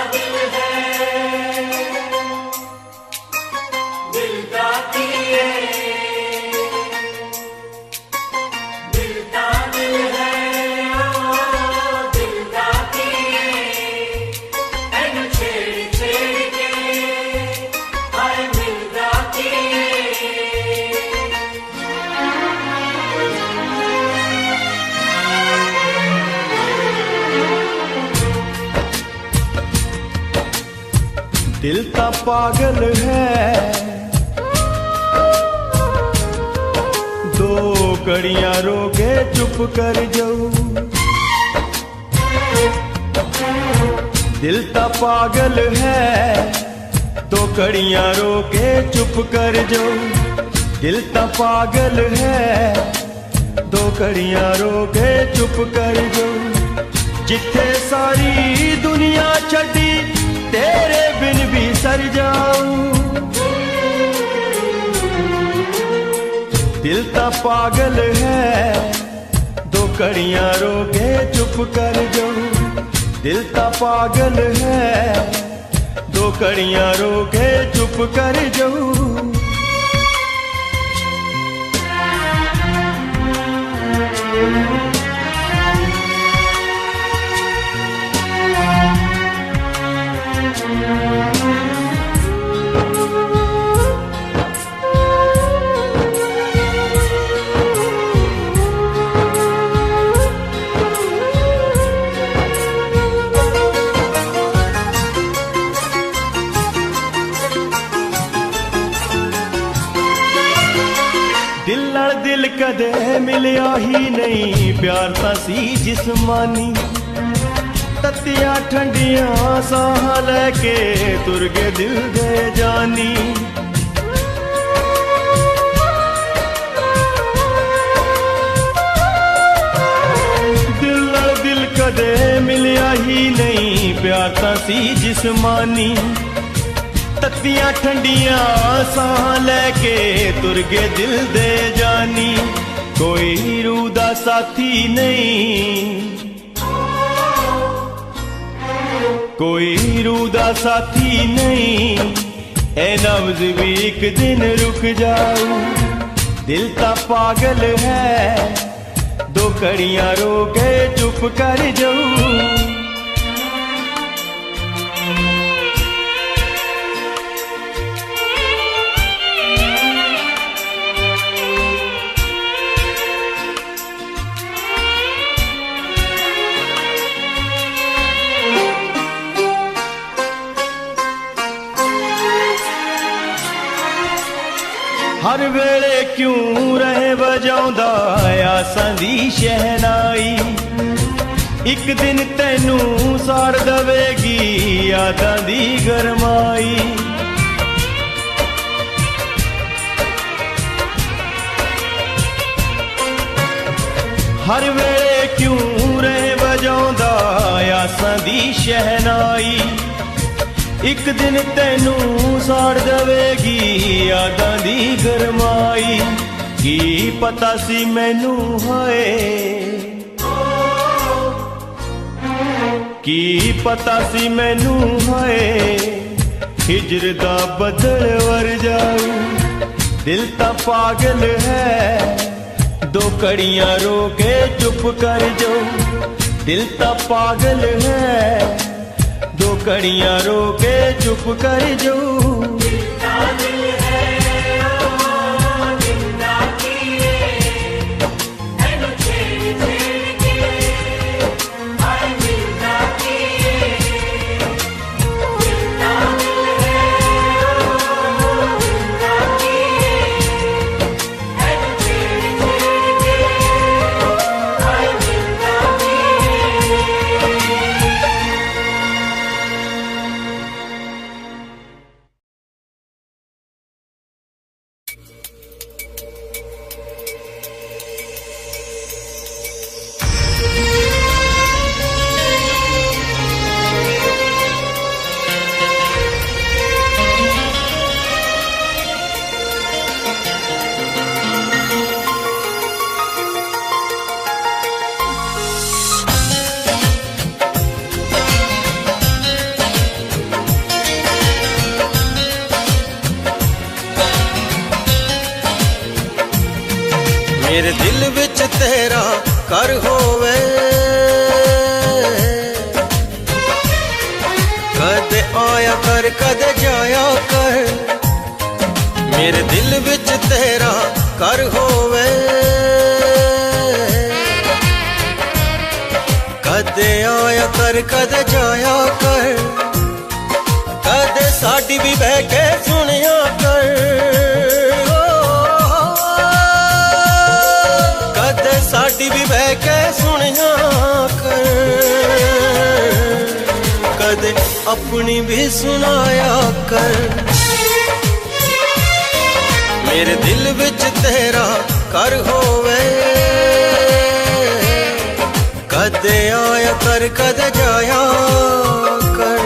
दिल है, दिल का दिए, दिल का दिल है, ओ दिल का दिए, एनु छेड़ छेड़ के आए मिलदा किए। दिल ता पागल है, दो कड़ियां रोके चुप कर जाऊं। दिल ता पागल है, दो कड़ियां रोके चुप कर जाऊं। दिल ता पागल है, दो कड़ियां रोके चुप कर जाऊं। जिथे सारी दुनिया छड़ी तेरे बिन भी सर जाऊं। दिल ता पागल है, दो कड़ियां रोके चुप कर जाऊं। दिल ता पागल है, दो कड़ियां रोके चुप कर जाऊं। दिल नाल दिल कदे मिलिया ही नहीं, प्यार तां सी जिस्मानी। तत्तियां ठंडियां साह लैके तुर गए दिल दे जानी। दिल नाल दिल कदे मिलिया ही नहीं, प्यार तां सी जिस्मानी। तत्तियां ठंडियां साह लैके तुर गए दिल दे जानी। कोई रूह दा साथी नहीं, कोई रूह दा साथी नहीं, ए नब्ज़ भी एक दिन रुक जाऊं। दिल ता पागल है, दो कड़ियां रोके चुप कर जाऊं। हर वेले क्यों रहे बजाउंदा आसां दी शहनाई। एक दिन तैनू साड़ दवेगी यादां दी गरमाई। हर वेले क्यों रहे बजाउंदा आसां दी शहनाई। एक दिन तैनू साड़ दवेगी यादां दी गरमाई। की पता सी मैनू होए, की पता सी मैनू होए, हिजर दा बदल वर जाऊं। दिल ता पागल है, दो कड़ियां रोके चुप कर जाऊं। दिल ता पागल है, दो कड़ियां रोके चुप कर जाऊं। मेरे दिल विच तेरा घर होवे, कदे आया कर कदे जाया कर। मेरे दिल विच तेरा घर होवे, कदे आया कर कदे जाया कर। कदे साडी भी बह के सुनिया कर, कदे साडी भी बह के सुनिया कर। कदे अपनी भी सुनाया कर। मेरे दिल विच तेरा घर होवे, कदे आया कर कदे जाया कर।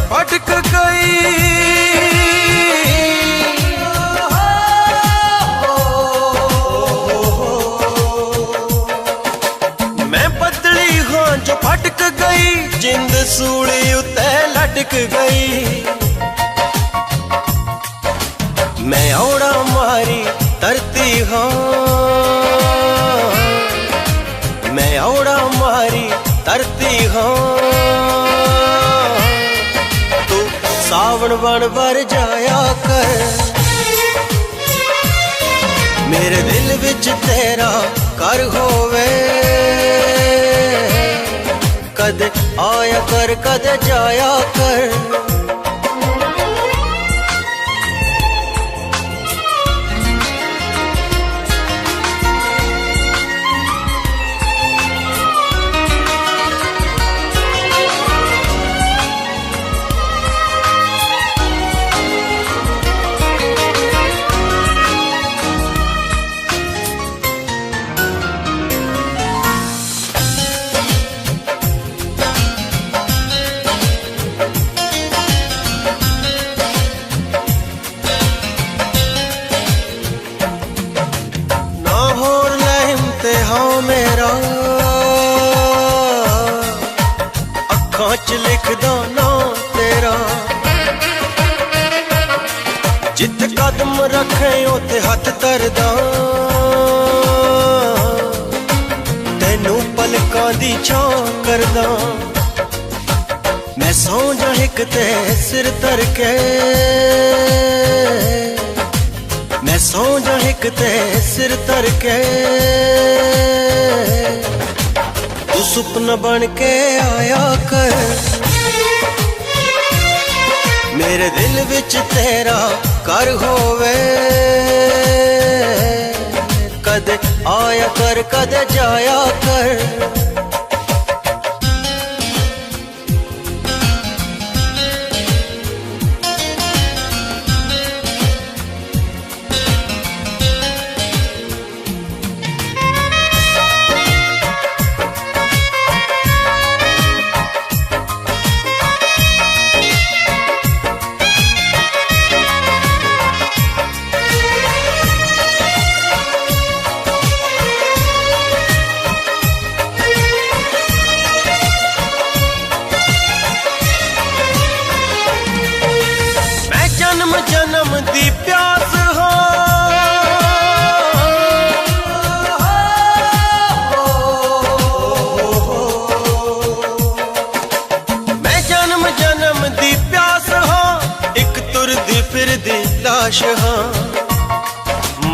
भटक गई मैं बदली हाँ जो भटक गई, जिंद सूली उते लटक गई। मैं औड़ा मारी धरती हाँ, मैं औड़ा मारी धरती हाँ। सावन बन बर जाया कर। मेरे दिल विच तेरा घर होवे, कदे आया कर कदे जाया कर। हाँ मेरा अखां च लिखदा ना तेरा, जित कदम रखे उते हथ धरदा। तेनू पलकां दी छां करदा, मैं सौ जा हिक ते सिर धर के। मैं सौ जा हिक ते सिर धर के। तू सुपना बन के आया कर। मेरे दिल विच तेरा घर होवे, कदे आया कर कदे जाया कर। जन्म दी प्यास हो, मैं जन्म जन्म दी प्यास हो, एक तुरदी फिरदी लाश हाँ।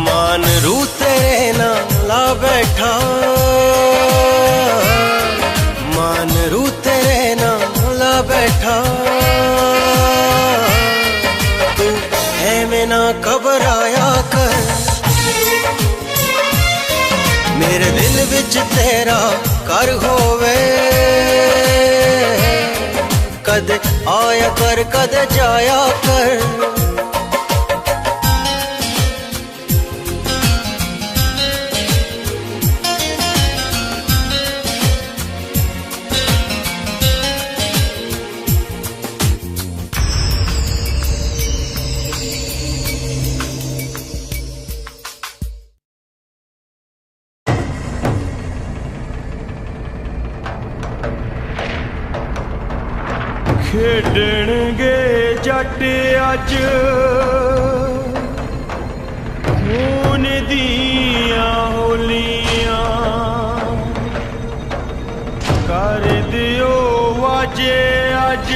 मान रू तेरे नाम ला बैठा, मान रू तेरे नाम ला बैठा। में ना घबराया कर। मेरे दिल विच तेरा घर होवे, कदे आया कर कदे जाया कर। खेडणगे जट अज खून दियां होलियां कर दियो वाजे अज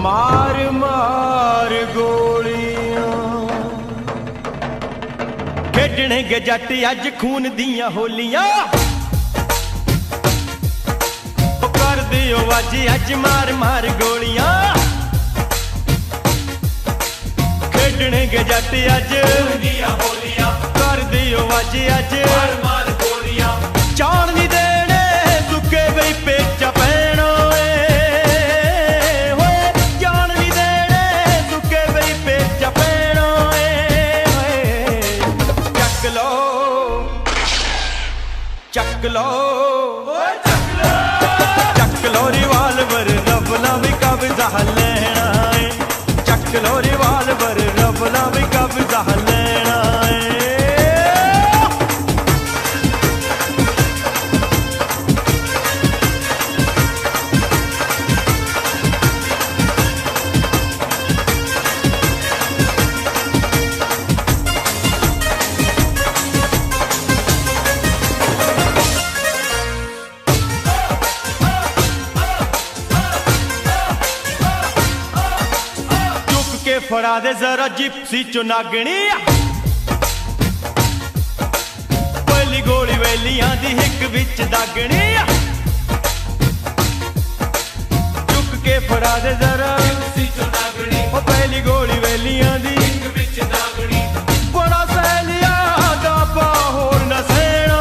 मार मार गोलियां। खेडणगे जट अज खून दियां होलियां दियो वाजी अज मार मार गोलियां। खेडणगे जट अज होलियां कर दियो वाजी अज मार मार गोलियां। चाण नी देने सुके बई पेचा पैणो होए चाण नी देने सुके बई पेचा पैणो चक लो चक लो लो रिवाल्वर रबला भी कब्जा लेना है। चक लो रिवाल्वर रबला भी कब्जा लेना है। फड़ा दे जरा जिप्सी चो नागनी पहली गोली वेलियां दी हिक विच दागनी। चुक के फड़ा दे जरा जिप्सी चो नागनी पहली गोली वेलियां दी हिक विच दागनी। बड़ा सैलिया दा बाहोर न सेना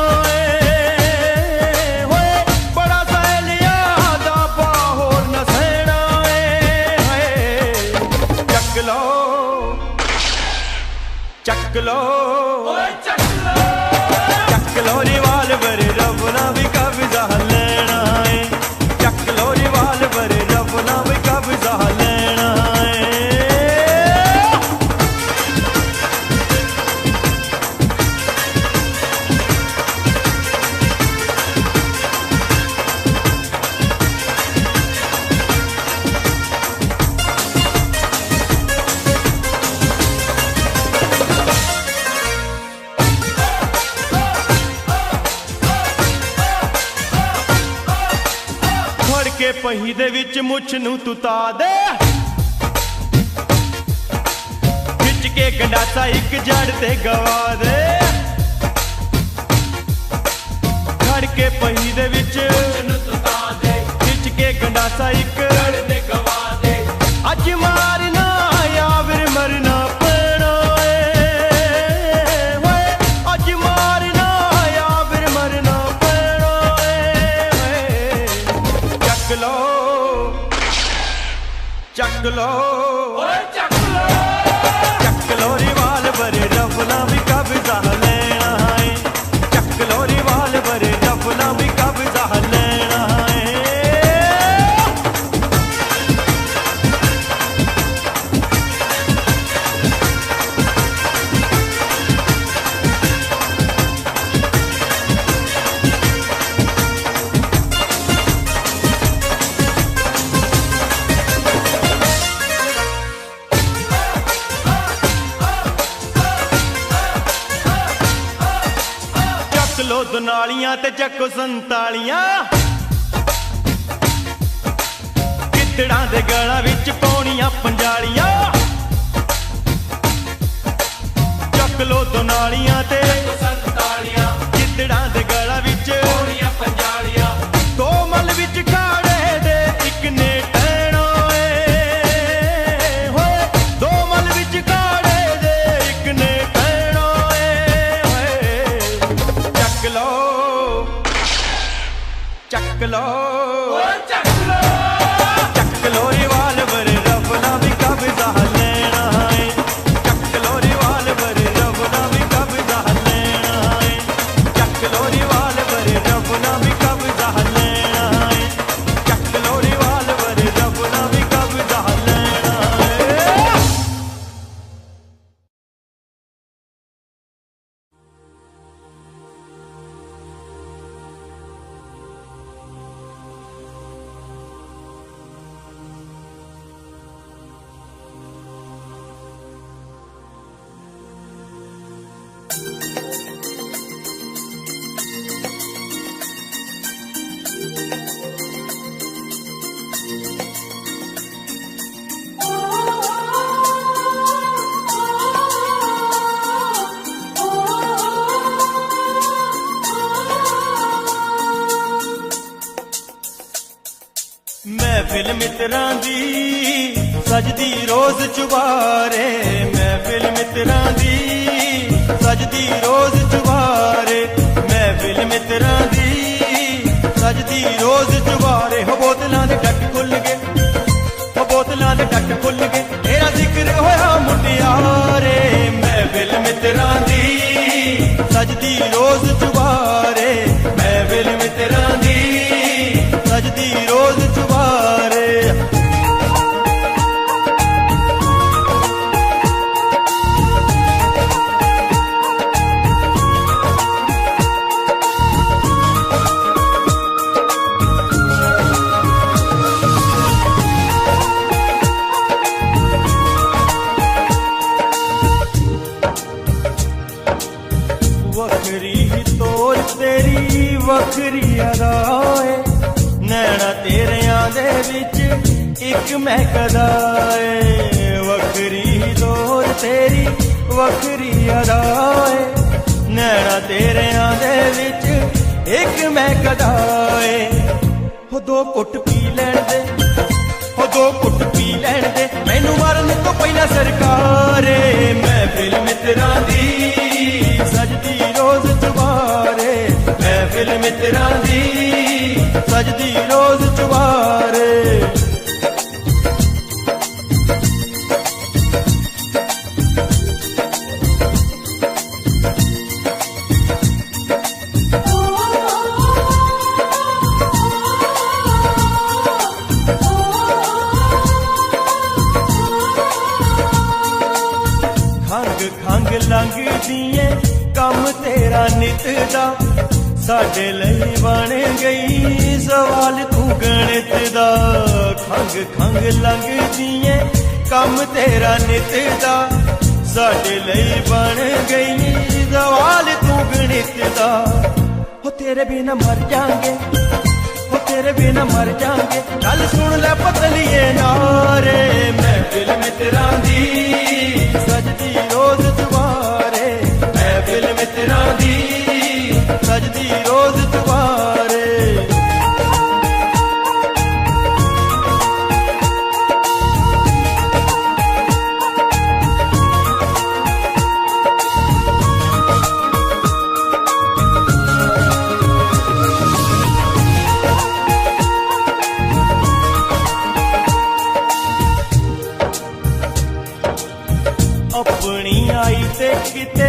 होए बड़ा सैलिया दा बाहोर न सेना चक लो चक लो चक लो रिवाल्वर रबला भी कब्जा लेना है। चक लो रिवाल्वर रबला भी कब्जा लेना है। के पही दे विच मुछ नू तू ता दे खिच के गंडासा एक जड़ ते गवा दे। खड़ के पही दे विच मुछ नू तू ता दे खिच के गंडासा एक जड़ ते गवा दे। अज मारना या फिर मरना पैना होए अज मारना या फिर मरना पैना चक लो चक लो चक लो रिवाल्वर रबला भी कब्जा लेना है। चक लो रिवाल्वर रबला भी कब्जा लेना है। लो दुनालियां ते चको संतालियां गिद्धड़ां दे गला विच पौनियां पंजालियां। चक लो दुनालियां ते चको संतालियां गिद्धड़ां दे गला विच पौनियां पंजालियां। दो मल विच खाड़े दे इक ने टैणो होए दो मल विच खाड़े दे इक ने टैणो चक लो चक लो महफिल मित्रां दी सजदी रोज चुबारे, महफिल मित्रां दी सजदी रोज चुबारे, महफिल मित्रां दी सजदी रोज चुबारे। हो बोतलां दे टक खुल गए, हो बोतलां दे टक खुल गए, तेरा जिक्र होया मुटियारे, महफिल मित्रां दी सजदी रोज चुबारे, महफिल मित्रां दी सजदी रोज चुबारे। वखरी ही तोर तेरी वखरी अदाए, नैना तेरियां दे विच इक महकदा ए। वखरी ही तोर तेरी वखरी अदाए, नैना तेरियां दे विच इक महकदा ए। हो दो घुट पी लैण दे, हो दो घुट पी लैण दे, मैनू मारन तो पहला सरकारे, महफिल मित्रां दी सजदी रोज चुबारे, महफिल मित्रां दी सजदी रोज चुबारे। खंग खंग लंघदी कम तेरा नित दा, साडे लई बन गई सवाल तू गणित दा। खंग खंग लंघदी कम तेरा नित दा, साडे लई बन गई सवाल तू गणित दा। हो तेरे बिना मर जाएंगे, हो तेरे बिना मर जाएंगे, गल सुन ले पतलिए नारे, महफिल मित्रां दी सजदी रोज चुबारे, महफिल मित्रां दी सजदी रोज चुबारे। अपनी आई ते किते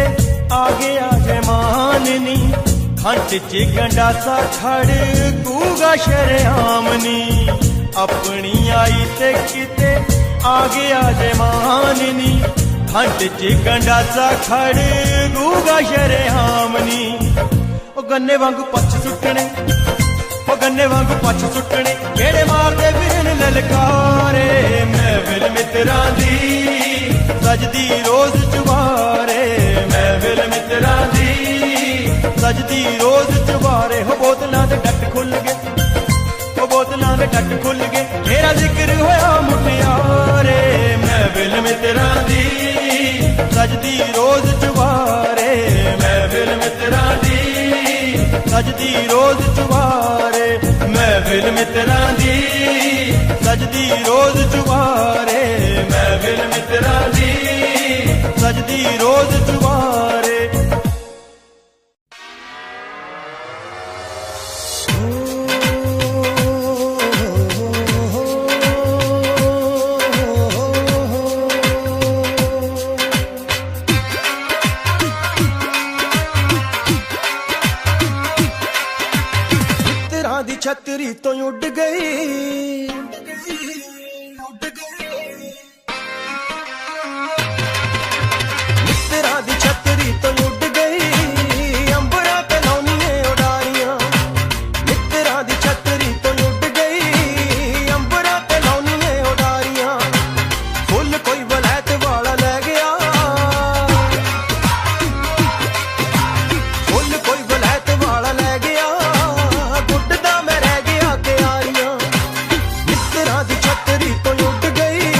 आ गया जमान नी, खंड च गंडासा खड़ कूगा शरेआम नी। अपनी आई ते किते आ गया जमान नी, खंड च गंडासा खड़ कूगा शरेआम नी। ओ गन्ने वांगू पछ सुट्टने, ओ गन्ने वांगू पछ सुट्टने, जेड़े मारदे फिरन ललकारे, महफिल मित्रां दी सजदी रोज चुबारे, महफिल मित्रां दी सजदी रोज चुबारे। हो बोतलां दे टक खुल गए, हो बोतलां दे टक खुल गए, तेरा जिक्र होया मुटियारे, महफिल मित्रां दी सजदी रोज चुबारे, महफिल मित्रां दी सजदी रोज चुबारे, महफिल मित्रां दी सजदी रोज चुबारे, महफिल मित्रां दी सजदी रोज चुबारे। मित्रां दी छतरी तो उड़ गई, मित्रां दी छतरी तो उड़ गई, अंबरा ते लौनिए उडारियां। मित्रां दी छतरी तो उड़ गई, अंबरा ते लौनिए उडारियां। फुल कोई वलैत वाला ले गया, फुल कोई वलैत वाला ले गया, गुड्डदा मैं रह गया क्यारियां। मित्रां दी छतरी तो उड़ गई,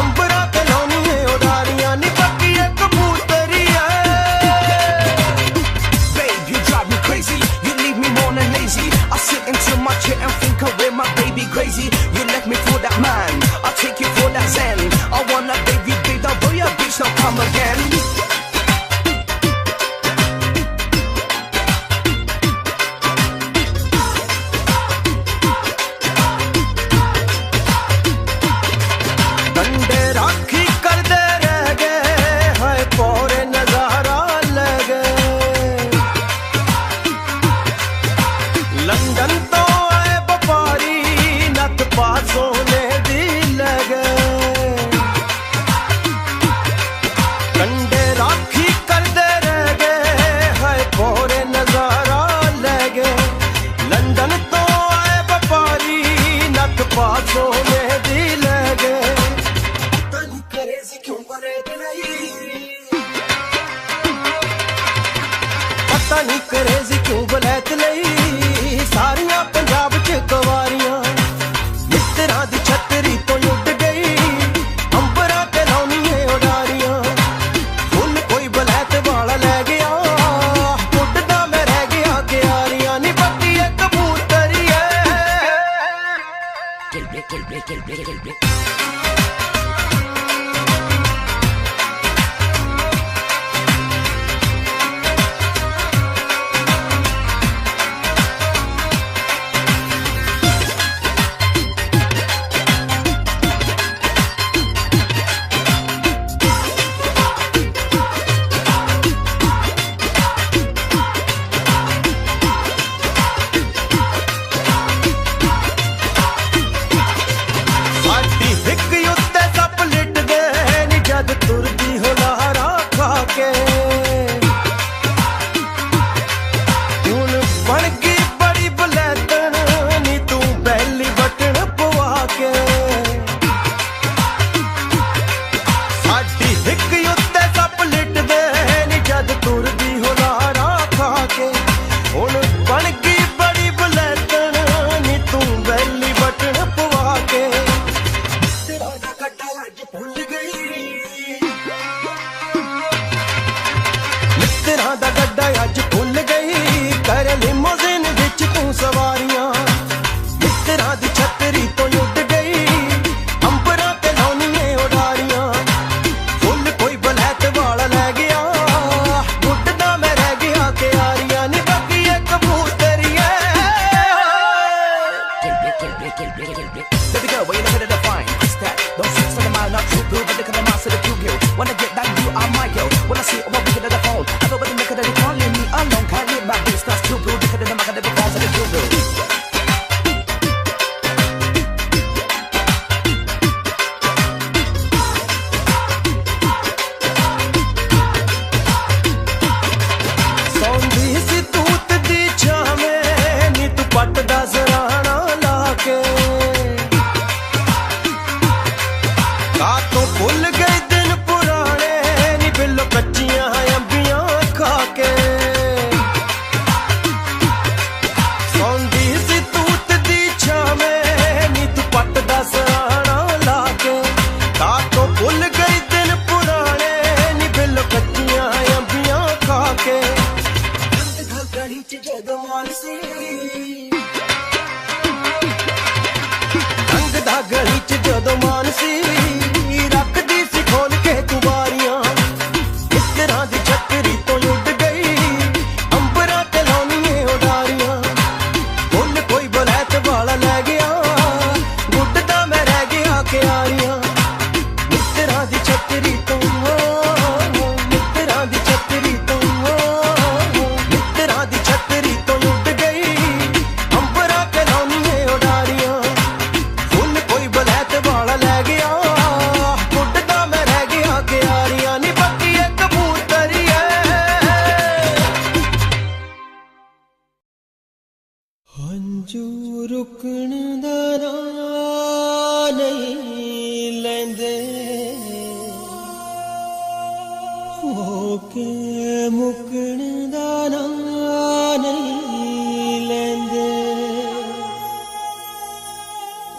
अंबरा ते लौनिए उडारियां। नी पक्की एक कबूतरी है, पता नहीं करेजी क्यों वलैत लई सारियां पंजाब च गवारियां मित्तरां दी छतरी तो उड़ गई अंबरां ते लाउणियां उडारियां फुल कोई वलैत वाला लै गया उड़दा मैं रह गया क्यारियां नी बत्ती एक कबूतरी है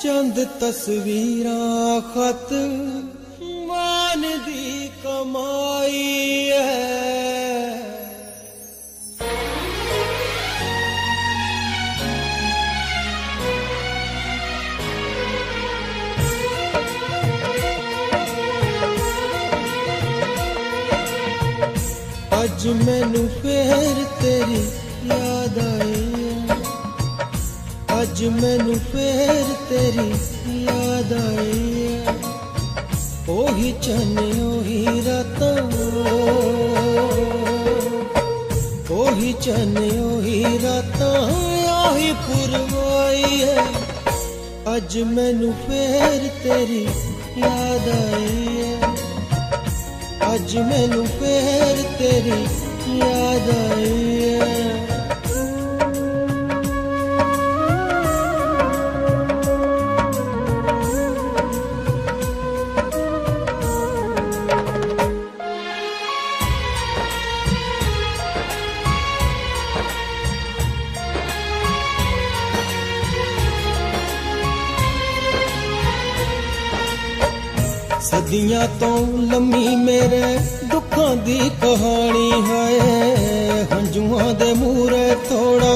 चंद तस्वीरां खत मान दी कमाई है अज मैनू फेर तेरी याद आई अज मैनू फेर तेरी याद आई ओही चने ओही रातां ओही चने ओही रातां ओही पुरवाई है अज मैनू फेर तेरी याद आई अज मैनू फेर तेरी याद आई सदियां तो लम्मी मेरे दुखां दी कहानी है हंजुआं दे मूरे थोड़ा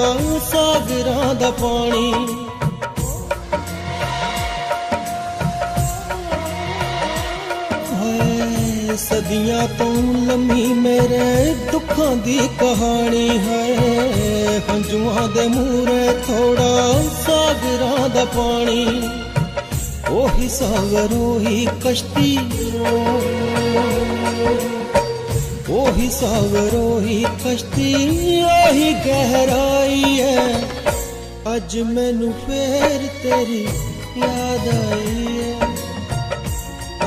सागरां दा पानी है सदियां तो लम्मी मेरे दुखां दी कहानी है हंजुआं दे मूरे थोड़ा सागरां दा पानी ओही सागर ओही कश्ती ओही सागर ओही कश्ती ओही गहराई है अज मैनू फेर तेरी याद आई है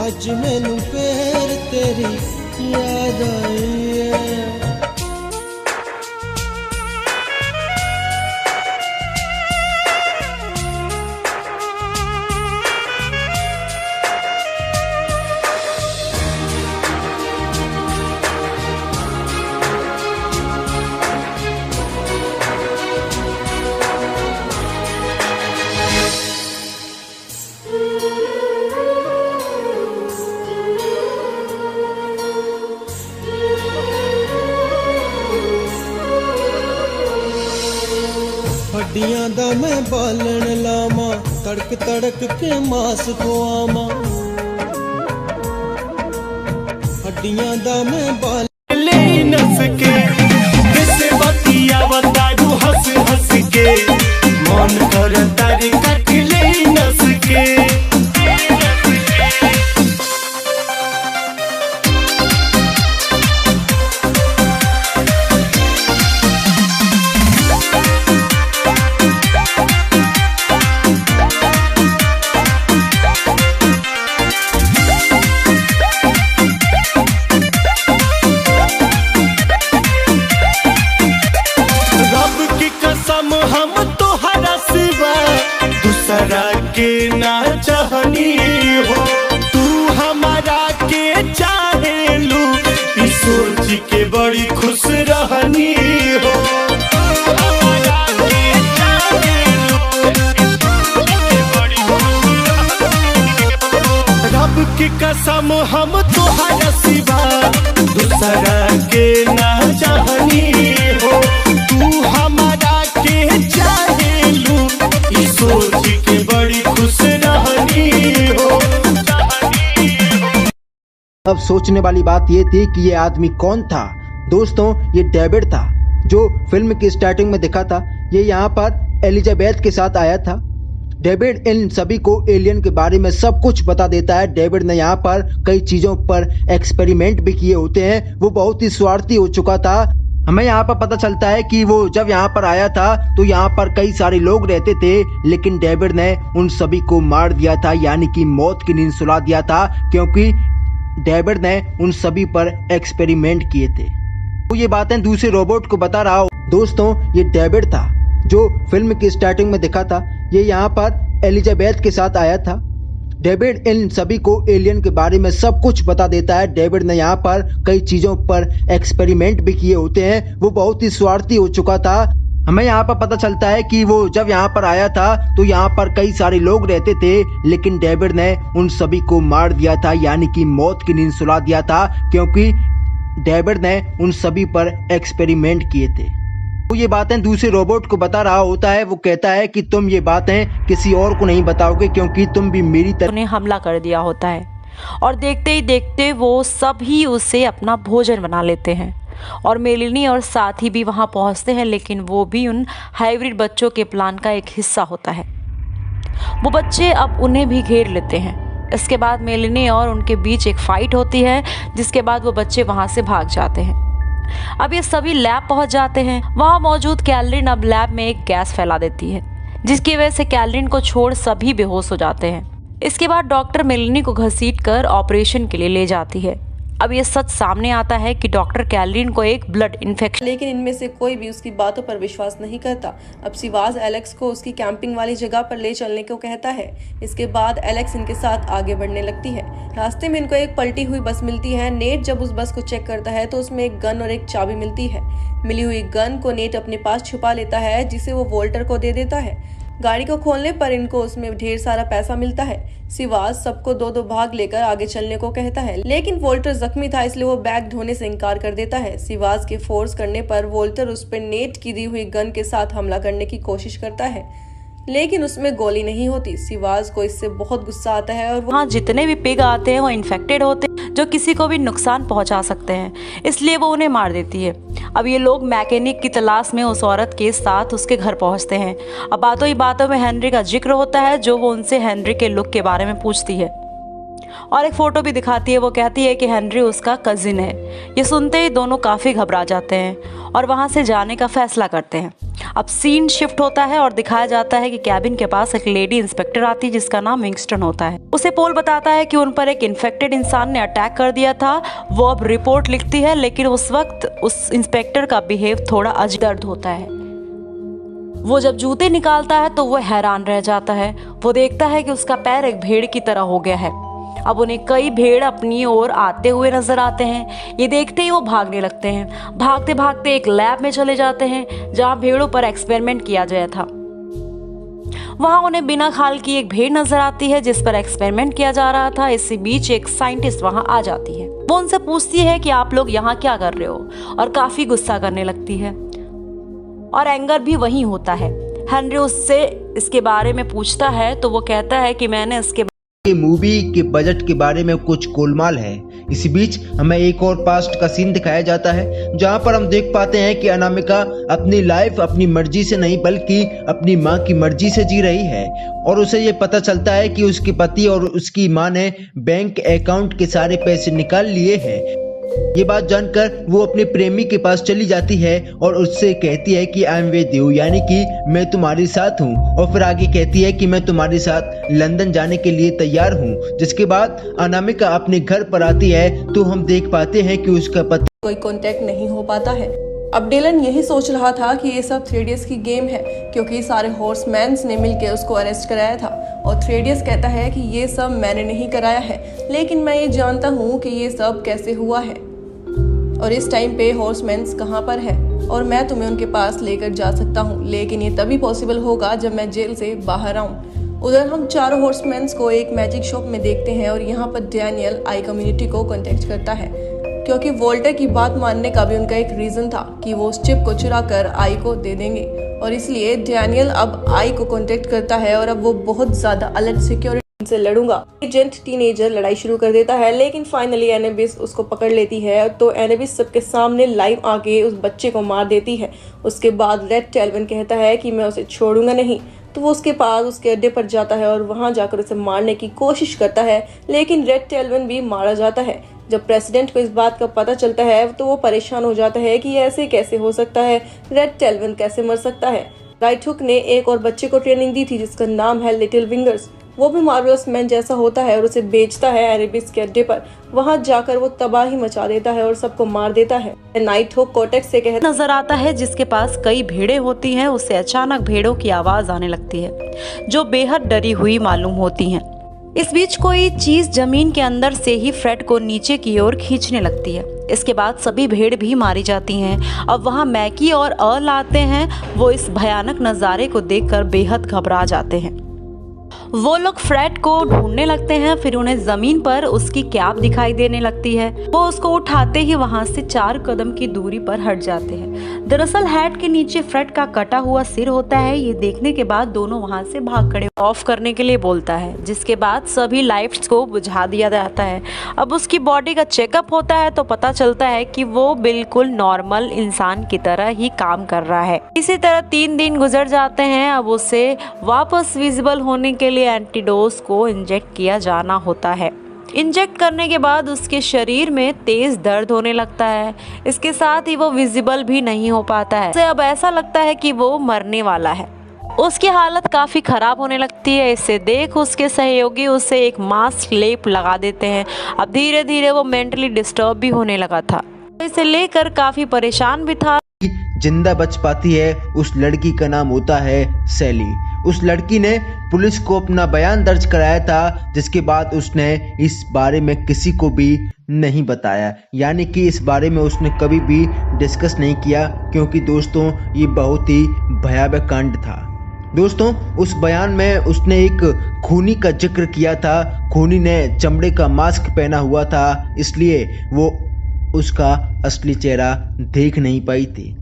अज मैनू फेर तेरी याद आई है हड्डियां दा मैं बालन लामा तड़क तड़क के मास को आमा हड्डियां दा मैं बालन ले नस के किसे बतिया बतारू हंस हंस के मन कर तारे कट ले नस के हम तोहरा सिवा दूसरा के ना चाहनी हो तू हमारा के चाहे लू इस सोच के बड़ी खुश रहनी हो रब की कसम हम तोहरा सिवा दूसरा के ना चाहनी हो तू हमारा चाहे लू इस सोच के बड़ी खुश रहनी हो। अब सोचने वाली बात ये थी कि ये आदमी कौन था। दोस्तों, ये डेविड था जो फिल्म की स्टार्टिंग में दिखा था। ये यहाँ पर एलिजाबेथ के साथ आया था। डेविड इन सभी को एलियन के बारे में सब कुछ बता देता है। डेविड ने यहाँ पर कई चीजों पर एक्सपेरिमेंट भी किए होते हैं। वो बहुत ही स्वार्थी हो चुका था। हमें यहाँ पर पता चलता है कि वो जब यहाँ पर आया था तो यहाँ पर कई सारे लोग रहते थे, लेकिन डेविड ने उन सभी को मार दिया था, यानी कि मौत की नींद सुला दिया था, क्योंकि डेविड ने उन सभी पर एक्सपेरिमेंट किए थे। तो ये बातें दूसरे रोबोट को बता रहा हूँ। दोस्तों, ये डेविड था जो फिल्म की स्टार्टिंग में दिखा था। ये यहाँ पर एलिजाबेथ के साथ आया था। डेविड इन सभी को एलियन के बारे में सब कुछ बता देता है। डेविड ने यहाँ पर कई चीजों पर एक्सपेरिमेंट भी किए होते हैं। वो बहुत ही स्वार्थी हो चुका था। हमें यहाँ पर पता चलता है कि वो जब यहाँ पर आया था तो यहाँ पर कई सारे लोग रहते थे, लेकिन डेविड ने उन सभी को मार दिया था, यानी कि मौत की नींद सुला दिया था, क्योंकि डेविड ने उन सभी पर एक्सपेरिमेंट किए थे। तो ये बातें दूसरे रोबोट को बता रहा होता है। वो कहता है कि तुम ये बातें किसी और को नहीं बताओगे, क्योंकि तुम भी मेरी तरह उन्हें हमला कर दिया होता है और देखते ही देखते वो सभी उसे अपना भोजन बना लेते हैं और मेलिनी और साथी भी वहां पहुंचते हैं, लेकिन वो भी उन हाइब्रिड बच्चों के प्लान का एक हिस्सा होता है। वो बच्चे अब उन्हें भी घेर लेते हैं। इसके बाद मेलिनी और उनके बीच एक फाइट होती है, जिसके बाद वो बच्चे वहां से भाग जाते हैं। अब ये सभी लैब पहुंच जाते हैं। वहां मौजूद कैलरिन अब लैब में एक गैस फैला देती है, जिसकी वजह से कैलरिन को छोड़ सभी बेहोश हो जाते हैं। इसके बाद डॉक्टर मेलिनी को घसीटकर ऑपरेशन के लिए ले जाती है। अब ये सच सामने आता है कि डॉक्टर कैलरिन को एक ब्लड इन्फेक्शन, लेकिन इनमें से कोई भी उसकी बातों पर विश्वास नहीं करता। अब सिवाज एलेक्स को उसकी कैंपिंग वाली जगह पर ले चलने को कहता है। इसके बाद एलेक्स इनके साथ आगे बढ़ने लगती है। रास्ते में इनको एक पलटी हुई बस मिलती है। नेट जब उस बस को चेक करता है तो उसमें एक गन और एक चाबी मिलती है। मिली हुई गन को नेट अपने पास छुपा लेता है, जिसे वो वोल्टर को दे देता है। गाड़ी को खोलने पर इनको उसमें ढेर सारा पैसा मिलता है। सिवाज सबको दो दो भाग लेकर आगे चलने को कहता है, लेकिन वोल्टर जख्मी था इसलिए वो बैग ढोने से इनकार कर देता है। सिवाज के फोर्स करने पर वोल्टर उस पर नेट की दी हुई गन के साथ हमला करने की कोशिश करता है, लेकिन उसमें गोली नहीं होती। सिवाज को इससे बहुत गुस्सा आता है और वहाँ जितने भी पिग आते हैं वो इन्फेक्टेड होते हैं जो किसी को भी नुकसान पहुंचा सकते हैं, इसलिए वो उन्हें मार देती है। अब ये लोग मैकेनिक की तलाश में उस औरत के साथ उसके घर पहुंचते हैं। अब बातों ही बातों में हेनरी का जिक्र होता है, जो वो उनसे हेनरी के लुक के बारे में पूछती है और एक फोटो भी दिखाती है। वो कहती है कि हेनरी उसका कजिन है। ये सुनते ही दोनों काफ़ी घबरा जाते हैं और वहाँ से जाने का फैसला करते हैं। अब सीन शिफ्ट होता है और दिखाया जाता है कि कैबिन के पास एक लेडी इंस्पेक्टर आती है जिसका नाम विंगस्टन होता है। उसे पोल बताता है कि उन पर एक इन्फेक्टेड इंसान ने अटैक कर दिया था। वो अब रिपोर्ट लिखती है, लेकिन उस वक्त उस इंस्पेक्टर का बिहेव थोड़ा अजीब दर्द होता है। वो जब जूते निकालता है तो वो हैरान रह जाता है। वो देखता है कि उसका पैर एक भेड़ की तरह हो गया है। अब उन्हें कई भेड़ अपनी ओर आते हुए नजर आते हैं। ये देखते ही वो भागने लगते हैं। भागते भागते एक लैब में चले जाते हैं जहाँ भेड़ों पर एक्सपेरिमेंट किया गया था। वहाँ उन्हें बिना खाल की एक भेड़ नजर आती है जिस पर एक्सपेरिमेंट किया जा रहा था। इसी बीच एक साइंटिस्ट वहाँ आ जाती है। वो उनसे पूछती है कि आप लोग यहाँ क्या कर रहे हो, और काफी गुस्सा करने लगती है और एंगर भी वहीं होता है। हेनरी उससे इसके बारे में पूछता है तो वो कहता है कि मैंने इसके मूवी के बजट के बारे में कुछ गोलमाल है। इसी बीच हमें एक और पास्ट का सीन दिखाया जाता है जहां पर हम देख पाते हैं कि अनामिका अपनी लाइफ अपनी मर्जी से नहीं बल्कि अपनी मां की मर्जी से जी रही है, और उसे ये पता चलता है कि उसके पति और उसकी मां ने बैंक अकाउंट के सारे पैसे निकाल लिए हैं। ये बात जानकर वो अपने प्रेमी के पास चली जाती है और उससे कहती है कि आई एम विद यू, यानी कि मैं तुम्हारे साथ हूँ, और फिर आगे कहती है कि मैं तुम्हारे साथ लंदन जाने के लिए तैयार हूँ। जिसके बाद अनामिका अपने घर पर आती है तो हम देख पाते हैं कि उसका पति कोई कांटेक्ट नहीं हो पाता है। अब डिलन यही सोच रहा था कि ये सब थ्रेडियस की गेम है, क्योंकि सारे हॉर्समैन्स ने मिलकर उसको अरेस्ट कराया था, और थ्रेडियस कहता है कि ये सब मैंने नहीं कराया है, लेकिन मैं ये जानता हूँ कि ये सब कैसे हुआ है और इस टाइम पे हॉर्समैन्स कहाँ पर है, और मैं तुम्हें उनके पास लेकर जा सकता हूँ, लेकिन ये तभी पॉसिबल होगा जब मैं जेल से बाहर आऊँ। उधर हम चारों हॉर्समैन्स को एक मैजिक शॉप में देखते हैं और यहाँ पर डैनियल आई कम्युनिटी को कॉन्टेक्ट करता है, क्योंकि वोल्टर की बात मानने का भी उनका एक रीजन था कि वो उस चिप को चुरा कर आई को दे देंगे, और इसलिए डैनियल अब आई को कांटेक्ट करता है और अब वो बहुत ज्यादा अलर्ट सिक्योरिटी से लड़ूंगा। एजेंट टीनेजर लड़ाई शुरू कर देता है, लेकिन फाइनली एनेबिस उसको पकड़ लेती है, तो एनेबिस सबके सामने लाइव आके उस बच्चे को मार देती है। उसके बाद रेड टेल्विन कहता है कि मैं उसे छोड़ूंगा नहीं, तो वो उसके पास उसके अड्डे पर जाता है और वहां जाकर उसे मारने की कोशिश करता है, लेकिन रेड टेल्विन भी मारा जाता है। जब प्रेसिडेंट को इस बात का पता चलता है तो वो परेशान हो जाता है कि ऐसे कैसे हो सकता है, रेड टेल्विन कैसे मर सकता है। राइट हुक ने एक और बच्चे को ट्रेनिंग दी थी जिसका नाम है लिटिल विंगर्स। वो भी मार्वलस मैन जैसा होता है और उसे बेचता है एरेबिस के अड्डे पर। वहां जाकर वो तबाही मचा देता है और सबको मार देता है। नाइट हुक कोटेक्स से कहता नजर आता है जिसके पास कई भेड़ें होती हैं। उससे अचानक भेड़ों की आवाज आने लगती है जो बेहद डरी हुई मालूम होती हैं। इस बीच कोई चीज जमीन के अंदर से ही फ्रेड को नीचे की ओर खींचने लगती है। इसके बाद सभी भेड़ भी मारी जाती हैं। अब वहां मैकी और अर्ल आते हैं। वो इस भयानक नज़ारे को देखकर बेहद घबरा जाते हैं। वो लोग फ्रेड को ढूंढने लगते हैं, फिर उन्हें जमीन पर उसकी कैप दिखाई देने लगती है। वो उसको उठाते ही वहां से 4 कदम की दूरी पर हट जाते हैं। दरअसल हैट के नीचे फ्रेड का कटा हुआ सिर होता है। ये देखने के बाद दोनों वहां से भाग खड़े ऑफ करने के लिए बोलता है, जिसके बाद सभी लाइट्स को बुझा दिया जाता है। अब उसकी बॉडी का चेकअप होता है तो पता चलता है कि वो बिल्कुल नॉर्मल इंसान की तरह ही काम कर रहा है। इसी तरह 3 दिन गुजर जाते हैं। अब उसे वापस विजिबल होने के लिए एंटीडोस को इंजेक्ट किया जाना होता है। इंजेक्ट करने के बाद उसके शरीर में तेज दर्द होने लगता है। इसके साथ ही वो विजिबल भी नहीं हो पाता है। उसे अब ऐसा लगता है कि वो मरने वाला है। उसकी हालत काफी खराब होने लगती है। इसे देख उसके सहयोगी उसे एक मास्क लेप लगा देते हैं। अब धीरे धीरे वो मेंटली डिस्टर्ब भी होने लगा था। इसे लेकर काफी परेशान भी था। जिंदा बच पाती है उस लड़की का नाम होता है सैली। उस लड़की ने पुलिस को अपना बयान दर्ज कराया था, जिसके बाद उसने इस बारे में किसी को भी नहीं बताया, यानी कि इस बारे में उसने कभी भी डिस्कस नहीं किया, क्योंकि दोस्तों ये बहुत ही भयावह कांड था। दोस्तों उस बयान में उसने एक खूनी का जिक्र किया था। खूनी ने चमड़े का मास्क पहना हुआ था, इसलिए वो उसका असली चेहरा देख नहीं पाई थी।